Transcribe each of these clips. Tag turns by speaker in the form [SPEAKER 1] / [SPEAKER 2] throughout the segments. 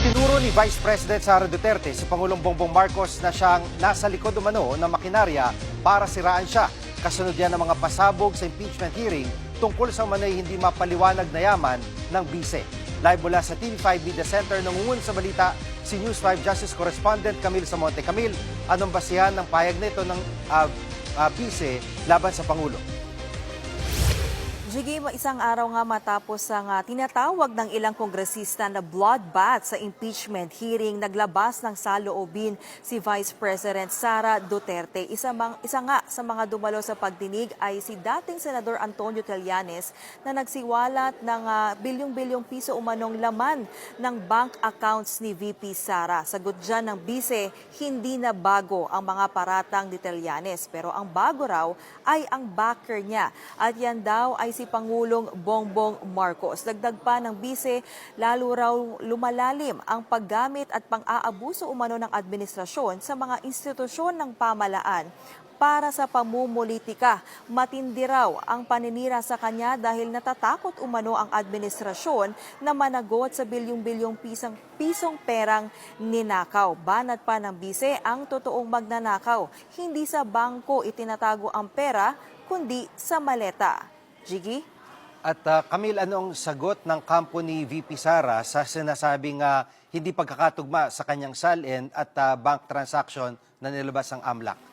[SPEAKER 1] Itinuro ni Vice President Sara Duterte si Pangulong Bongbong Marcos na siyang nasa likod umano ng makinarya para siraan siya. Kasunod yan ng mga pasabog sa impeachment hearing tungkol sa umano'y hindi mapaliwanag na yaman ng bise. Live mula sa TV5 Media Center, nangungun sa balita si News 5 Justice Correspondent Camille Samonte. Camille, anong basihan ng payag nito ng bise laban sa Pangulo?
[SPEAKER 2] Jiggy, isang araw nga matapos ang tinatawag ng ilang kongresista na bloodbath sa impeachment hearing, naglabas ng saloobin si Vice President Sara Duterte. Isa nga sa mga dumalo sa pagdinig ay si dating Senador Antonio Trillanes na nagsiwalat ng bilyong-bilyong piso umanong laman ng bank accounts ni VP Sara. Sagot dyan ng bise, hindi na bago ang mga paratang ni Trillanes, pero ang bago raw ay ang backer niya at yan daw ay si Pangulong Bongbong Marcos. Dagdag pa ng bise, lalo raw lumalalim ang paggamit at pang-aabuso umano ng administrasyon sa mga institusyon ng pamahalaan para sa pamumulitika. Matindi raw ang paninira sa kanya dahil natatakot umano ang administrasyon na managot sa bilyong-bilyong pisong perang ninakaw. Banat pa ng bise, ang totoong magnanakaw, hindi sa bangko itinatago ang pera, kundi sa maleta. Jiggy?
[SPEAKER 1] At Camille, anong sagot ng kampo ni VP Sara sa sinasabing hindi pagkakatugma sa kanyang salin at bank transaction na nilabas ng AMLAC?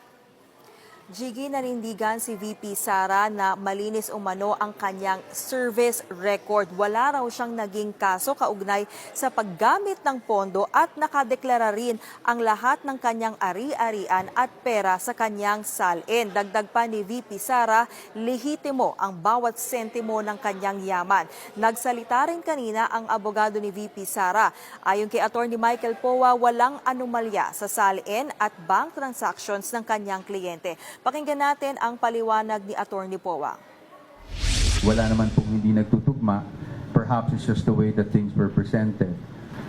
[SPEAKER 2] Jiggy, nanindigan si VP Sara na malinis umano ang kanyang service record. Wala raw siyang naging kaso kaugnay sa paggamit ng pondo at nakadeklara rin ang lahat ng kanyang ari-arian at pera sa kanyang salin. Dagdag pa ni VP Sara, lehitimo ang bawat sentimo ng kanyang yaman. Nagsalita rin kanina ang abogado ni VP Sara. Ayon kay Attorney Michael Poa, walang anomalya sa salin at bank transactions ng kanyang kliyente. Pakinggan natin ang paliwanag ni Attorney Poa.
[SPEAKER 3] Wala naman pong hindi nagtutugma. Perhaps it's just the way that things were presented.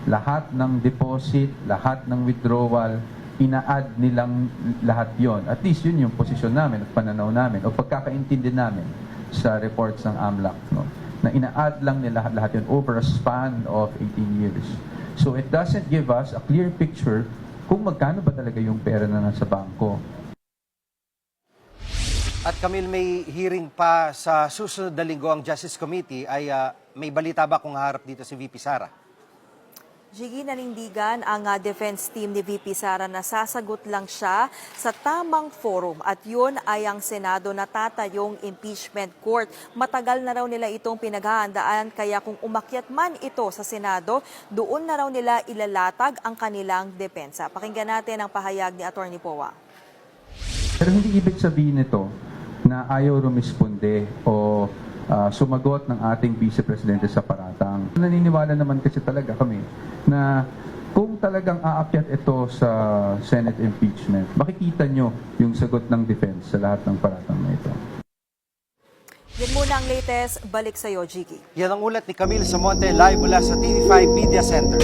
[SPEAKER 3] Lahat ng deposit, lahat ng withdrawal, ina-add nilang lahat yon. At least yun yung posisyon namin at pananaw namin o pagkakaintindi namin sa reports ng AMLAC. No? Na ina-add lang nila lahat yun over a span of 18 years. So it doesn't give us a clear picture kung magkano ba talaga yung pera na nasa bangko.
[SPEAKER 1] At Camille, may hearing pa sa susunod na linggo ang Justice Committee. May balita ba kung haharap dito si VP Sara?
[SPEAKER 2] Jiggy, nanindigan ang defense team ni VP Sara na sasagot lang siya sa tamang forum at yun ay ang Senado na tatayong impeachment court. Matagal na raw nila itong pinaghahandaan kaya kung umakyat man ito sa Senado, doon na raw nila ilalatag ang kanilang depensa. Pakinggan natin ang pahayag ni Attorney Poa.
[SPEAKER 3] Pero hindi ibig sabihin nito na ayaw rumisponde o sumagot ng ating Vice Presidente sa paratang. Naniniwala naman kasi talaga kami na kung talagang aakyat ito sa Senate impeachment, makikita nyo yung sagot ng defense sa lahat ng paratang na ito.
[SPEAKER 2] Yan muna ang latest. Balik sa'yo, Jiggy.
[SPEAKER 1] Yan ang ulat ni Camille Samonte live mula sa TV5 Media Center.